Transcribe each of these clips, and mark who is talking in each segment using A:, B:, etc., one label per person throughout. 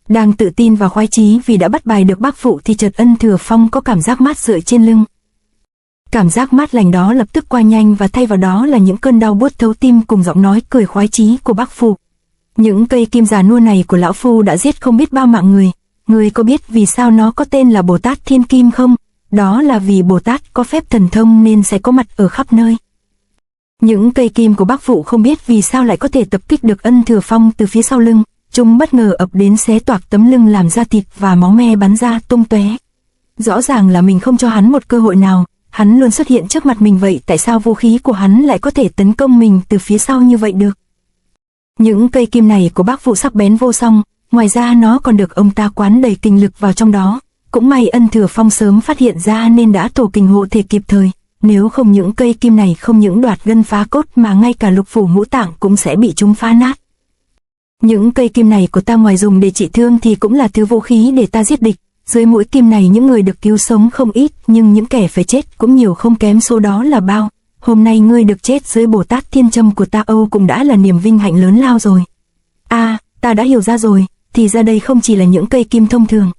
A: Đang tự tin và khoái chí vì đã bắt bài được bác phụ thì chợt Ân Thừa Phong có cảm giác mát rượi trên lưng. Cảm giác mát lành đó lập tức qua nhanh và thay vào đó là những cơn đau buốt thấu tim cùng giọng nói cười khoái chí của bác phụ. Những cây kim già nua này của lão phu đã giết không biết bao mạng người. Người có biết vì sao nó có tên là Bồ Tát Thiên Kim không? Đó là vì Bồ Tát có phép thần thông nên sẽ có mặt ở khắp nơi. Những cây kim của bác phụ không biết vì sao lại có thể tập kích được Ân Thừa Phong từ phía sau lưng. Chúng bất ngờ ập đến xé toạc tấm lưng làm da thịt và máu me bắn ra tung tóe. Rõ ràng là mình không cho hắn một cơ hội nào. Hắn luôn xuất hiện trước mặt mình vậy, tại sao vũ khí của hắn lại có thể tấn công mình từ phía sau như vậy được? Những cây kim này của bác phụ sắc bén vô song, ngoài ra nó còn được ông ta quán đầy kinh lực vào trong đó. Cũng may Ân Thừa Phong sớm phát hiện ra nên đã thổ kình hộ thể kịp thời, nếu không những cây kim này không những đoạt gân phá cốt mà ngay cả lục phủ ngũ tạng cũng sẽ bị chúng phá nát. Những cây kim này của ta ngoài dùng để trị thương thì cũng là thứ vũ khí để ta giết địch. Dưới mũi kim này những người được cứu sống không ít, nhưng những kẻ phải chết cũng nhiều không kém số đó là bao. Hôm nay ngươi được chết dưới Bồ Tát Thiên Châm của ta Âu cũng đã là niềm vinh hạnh lớn lao rồi. Ta đã hiểu ra rồi, thì ra đây không chỉ là những cây kim thông thường.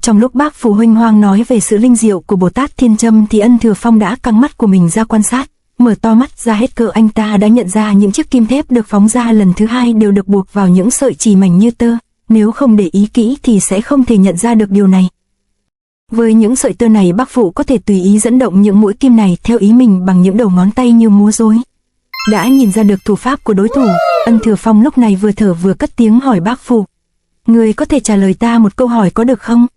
A: Trong lúc bác phụ huênh hoang nói về sự linh diệu của Bồ Tát Thiên Châm thì Ân Thừa Phong đã căng mắt của mình ra quan sát, mở to mắt ra hết cỡ anh ta đã nhận ra những chiếc kim thép được phóng ra lần thứ hai đều được buộc vào những sợi chỉ mảnh như tơ. Nếu không để ý kỹ thì sẽ không thể nhận ra được điều này. Với những sợi tơ này bác phụ có thể tùy ý dẫn động những mũi kim này theo ý mình bằng những đầu ngón tay như múa rối. Đã nhìn ra được thủ pháp của đối thủ, Ân Thừa Phong lúc này vừa thở vừa cất tiếng hỏi bác phụ. Người có thể trả lời ta một câu hỏi có được không?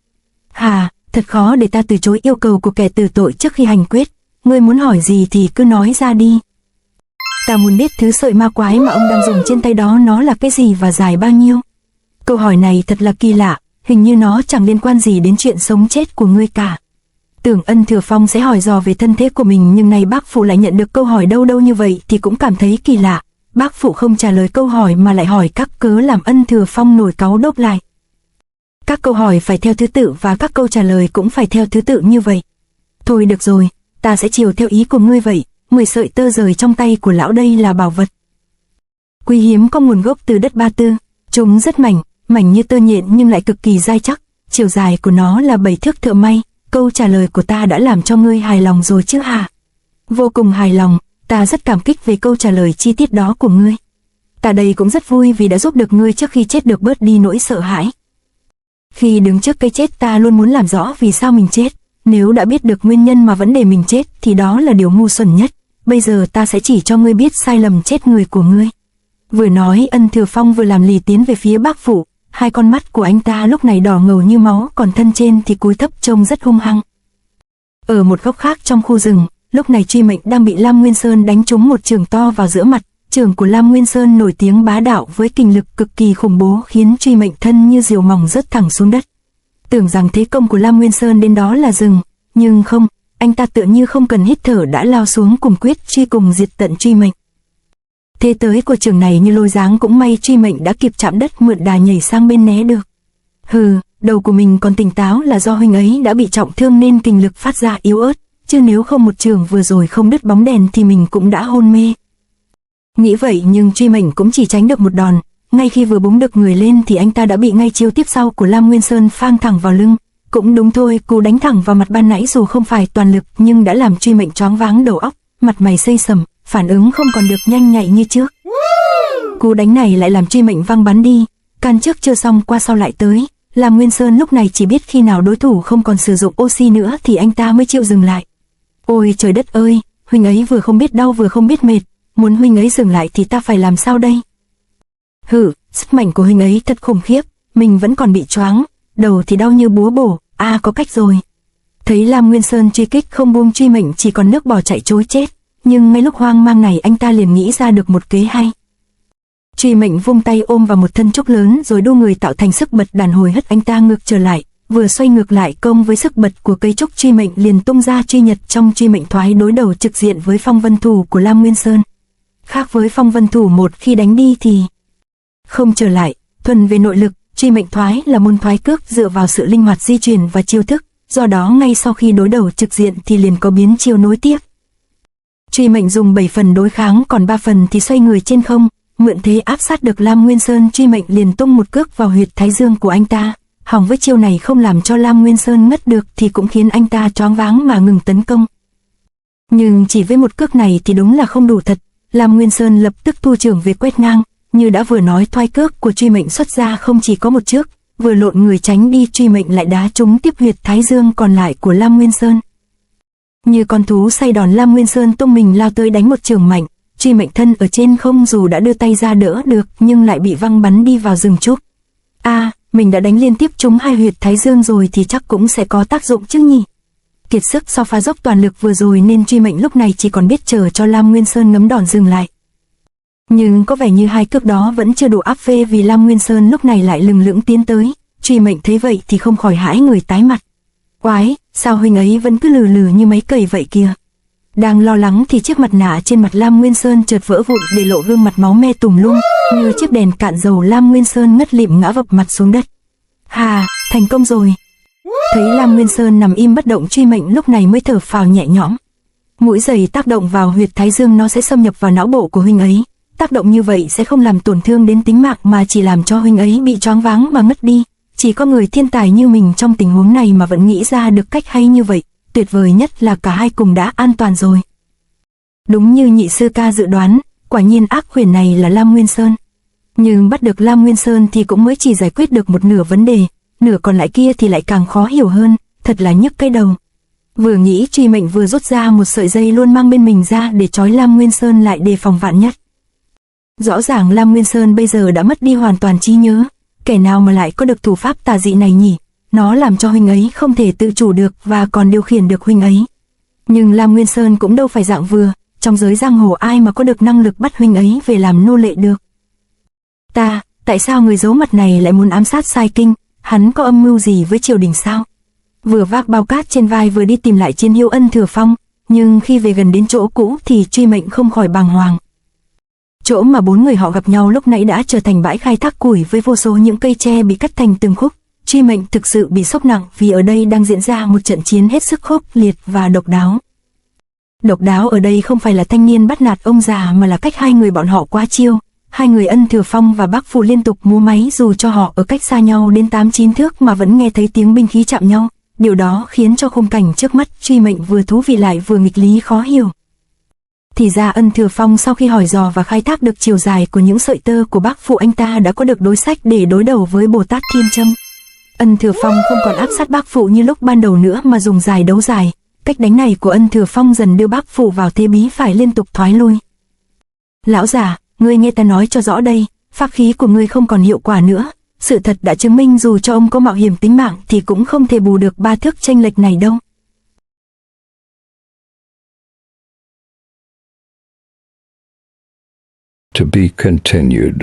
A: Thật khó để ta từ chối yêu cầu của kẻ tử tội trước khi hành quyết. Ngươi muốn hỏi gì thì cứ nói ra đi. Ta muốn biết thứ sợi ma quái mà ông đang dùng trên tay đó nó là cái gì và dài bao nhiêu. Câu hỏi này thật là kỳ lạ, hình như nó chẳng liên quan gì đến chuyện sống chết của ngươi cả. Tưởng Ân Thừa Phong sẽ hỏi dò về thân thế của mình nhưng nay bác phụ lại nhận được câu hỏi đâu như vậy thì cũng cảm thấy kỳ lạ. Bác phụ không trả lời câu hỏi mà lại hỏi các cớ làm Ân Thừa Phong nổi cáu đốc lại. Các câu hỏi phải theo thứ tự và các câu trả lời cũng phải theo thứ tự như vậy. Thôi được rồi, ta sẽ chiều theo ý của ngươi vậy. 10 sợi tơ rời trong tay của lão đây là bảo vật quý hiếm có nguồn gốc từ đất Ba Tư. Chúng rất mảnh như tơ nhện nhưng lại cực kỳ dai chắc. Chiều dài của nó là 7 thước thợ may. Câu trả lời của ta đã làm cho ngươi hài lòng rồi chứ hả? Vô cùng hài lòng, ta rất cảm kích về câu trả lời chi tiết đó của ngươi. Ta đây cũng rất vui vì đã giúp được ngươi trước khi chết được bớt đi nỗi sợ hãi. Khi đứng trước cái chết ta luôn muốn làm rõ vì sao mình chết. Nếu đã biết được nguyên nhân mà vẫn để mình chết thì đó là điều ngu xuẩn nhất. Bây giờ ta sẽ chỉ cho ngươi biết sai lầm chết người của ngươi. Vừa nói Ân Thừa Phong vừa làm lì tiến về phía bác phụ. Hai con mắt của anh ta lúc này đỏ ngầu như máu, còn thân trên thì cúi thấp trông rất hung hăng. Ở một góc khác trong khu rừng, lúc này Truy Mệnh đang bị Lam Nguyên Sơn đánh trúng một chưởng to vào giữa mặt. Chưởng của Lam Nguyên Sơn nổi tiếng bá đạo với kình lực cực kỳ khủng bố khiến Truy Mệnh thân như diều mỏng rớt thẳng xuống đất. Tưởng rằng thế công của Lam Nguyên Sơn đến đó là dừng, nhưng không, anh ta tựa như không cần hít thở đã lao xuống cùng quyết truy cùng diệt tận Truy Mệnh. Thế tới của trường này như lôi giáng, cũng may Truy Mệnh đã kịp chạm đất mượn đà nhảy sang bên né được. Đầu của mình còn tỉnh táo là do huynh ấy đã bị trọng thương nên kình lực phát ra yếu ớt, chứ nếu không một trường vừa rồi không đứt bóng đèn thì mình cũng đã hôn mê. Nghĩ vậy nhưng Truy Mệnh cũng chỉ tránh được một đòn, ngay khi vừa búng được người lên thì anh ta đã bị ngay chiêu tiếp sau của Lam Nguyên Sơn phang thẳng vào lưng. Cũng đúng thôi, cú đánh thẳng vào mặt ban nãy dù không phải toàn lực nhưng đã làm Truy Mệnh choáng váng đầu óc, mặt mày xây sầm, phản ứng không còn được nhanh nhạy như trước. Cú đánh này lại làm Truy Mệnh văng bắn đi, can trước chưa xong qua sau lại tới. Lam Nguyên Sơn lúc này chỉ biết khi nào đối thủ không còn sử dụng oxy nữa thì anh ta mới chịu dừng lại. Ôi trời đất ơi, huynh ấy vừa không biết đau vừa không biết mệt, muốn huynh ấy dừng lại thì ta phải làm sao đây? Sức mạnh của huynh ấy thật khủng khiếp, mình vẫn còn bị choáng, đầu thì đau như búa bổ. Có cách rồi. Thấy Lam Nguyên Sơn truy kích không buông, Truy Mệnh chỉ còn nước bỏ chạy trối chết, nhưng ngay lúc hoang mang này anh ta liền nghĩ ra được một kế hay. Truy Mệnh vung tay ôm vào một thân trúc lớn rồi đu người tạo thành sức bật đàn hồi hất anh ta ngược trở lại, vừa xoay ngược lại công với sức bật của cây trúc Truy Mệnh liền tung ra truy nhật trong Truy Mệnh thoái đối đầu trực diện với phong vân thủ của Lam Nguyên Sơn. Khác với phong vân thủ một khi đánh đi thì không trở lại, thuần về nội lực, Truy Mệnh thoái là môn thoái cước dựa vào sự linh hoạt di chuyển và chiêu thức, do đó ngay sau khi đối đầu trực diện thì liền có biến chiêu nối tiếp. Truy Mệnh dùng 7 phần đối kháng còn 3 phần thì xoay người trên không, mượn thế áp sát được Lam Nguyên Sơn. Truy Mệnh liền tung một cước vào huyệt thái dương của anh ta. Hỏng với chiêu này không làm cho Lam Nguyên Sơn ngất được thì cũng khiến anh ta choáng váng mà ngừng tấn công. Nhưng chỉ với một cước này thì đúng là không đủ thật. Lam Nguyên Sơn lập tức thu trưởng về quét ngang. Như đã vừa nói, thoai cước của Truy Mệnh xuất ra không chỉ có một trước, vừa lộn người tránh đi, Truy Mệnh lại đá trúng tiếp huyệt thái dương còn lại của Lam Nguyên Sơn. Như con thú say đòn, Lam Nguyên Sơn tung mình lao tới đánh một chưởng mạnh. Truy Mệnh thân ở trên không, dù đã đưa tay ra đỡ được nhưng lại bị văng bắn đi vào rừng trúc. Mình đã đánh liên tiếp trúng hai huyệt thái dương rồi thì chắc cũng sẽ có tác dụng chứ nhỉ. Kiệt sức sau pha dốc toàn lực vừa rồi nên Truy Mệnh lúc này chỉ còn biết chờ cho Lam Nguyên Sơn ngấm đòn dừng lại. Nhưng có vẻ như hai cước đó vẫn chưa đủ áp phê, vì Lam Nguyên Sơn lúc này lại lừng lững tiến tới. Truy Mệnh thấy vậy thì không khỏi hãi người tái mặt. Quái, sao huynh ấy vẫn cứ lừ lừ như mấy cầy vậy kìa. Đang lo lắng thì chiếc mặt nạ trên mặt Lam Nguyên Sơn chợt vỡ vụn để lộ gương mặt máu me tùm lum, như chiếc đèn cạn dầu. Lam Nguyên Sơn ngất lịm ngã vập mặt xuống đất. Hà, thành công rồi. Thấy Lam Nguyên Sơn nằm im bất động, Truy Mệnh lúc này mới thở phào nhẹ nhõm. Mũi giày tác động vào huyệt thái dương, nó sẽ xâm nhập vào não bộ của huynh ấy. Tác động như vậy sẽ không làm tổn thương đến tính mạng mà chỉ làm cho huynh ấy bị choáng váng mà ngất đi. Chỉ có người thiên tài như mình trong tình huống này mà vẫn nghĩ ra được cách hay như vậy. Tuyệt vời nhất là cả hai cùng đã an toàn rồi. Đúng như nhị sư ca dự đoán, quả nhiên ác quyển này là Lam Nguyên Sơn. Nhưng bắt được Lam Nguyên Sơn thì cũng mới chỉ giải quyết được một nửa vấn đề, nửa còn lại kia thì lại càng khó hiểu hơn, thật là nhức cái đầu. Vừa nghĩ, Truy Mệnh vừa rút ra một sợi dây luôn mang bên mình ra để trói Lam Nguyên Sơn lại đề phòng vạn nhất. Rõ ràng Lam Nguyên Sơn bây giờ đã mất đi hoàn toàn trí nhớ, kẻ nào mà lại có được thủ pháp tà dị này nhỉ? Nó làm cho huynh ấy không thể tự chủ được và còn điều khiển được huynh ấy. Nhưng Lam Nguyên Sơn cũng đâu phải dạng vừa, trong giới giang hồ ai mà có được năng lực bắt huynh ấy về làm nô lệ được. Tại sao người giấu mặt này lại muốn ám sát Sai Kinh? Hắn có âm mưu gì với triều đình sao? Vừa vác bao cát trên vai vừa đi tìm lại Chiến Hữu Ân Thừa Phong, nhưng khi về gần đến chỗ cũ thì Truy Mệnh không khỏi bàng hoàng. Chỗ mà bốn người họ gặp nhau lúc nãy đã trở thành bãi khai thác củi với vô số những cây tre bị cắt thành từng khúc. Truy Mệnh thực sự bị sốc nặng vì ở đây đang diễn ra một trận chiến hết sức khốc liệt và độc đáo. Độc đáo ở đây không phải là thanh niên bắt nạt ông già mà là cách hai người bọn họ quá chiêu. Hai người Ân Thừa Phong và Bác Phù liên tục múa máy, dù cho họ ở cách xa nhau đến 8-9 thước mà vẫn nghe thấy tiếng binh khí chạm nhau. Điều đó khiến cho khung cảnh trước mắt Truy Mệnh vừa thú vị lại vừa nghịch lý khó hiểu. Thì ra Ân Thừa Phong sau khi hỏi dò và khai thác được chiều dài của những sợi tơ của Bác Phụ, anh ta đã có được đối sách để đối đầu với Bồ Tát Thiên Châm. Ân Thừa Phong không còn áp sát Bác Phụ như lúc ban đầu nữa mà dùng dài đấu dài. Cách đánh này của Ân Thừa Phong dần đưa Bác Phụ vào thế bí phải liên tục thoái lui. Lão già, ngươi nghe ta nói cho rõ đây, pháp khí của ngươi không còn hiệu quả nữa. Sự thật đã chứng minh dù cho ông có mạo hiểm tính mạng thì cũng không thể bù được 3 thước chênh lệch này đâu.
B: To be continued.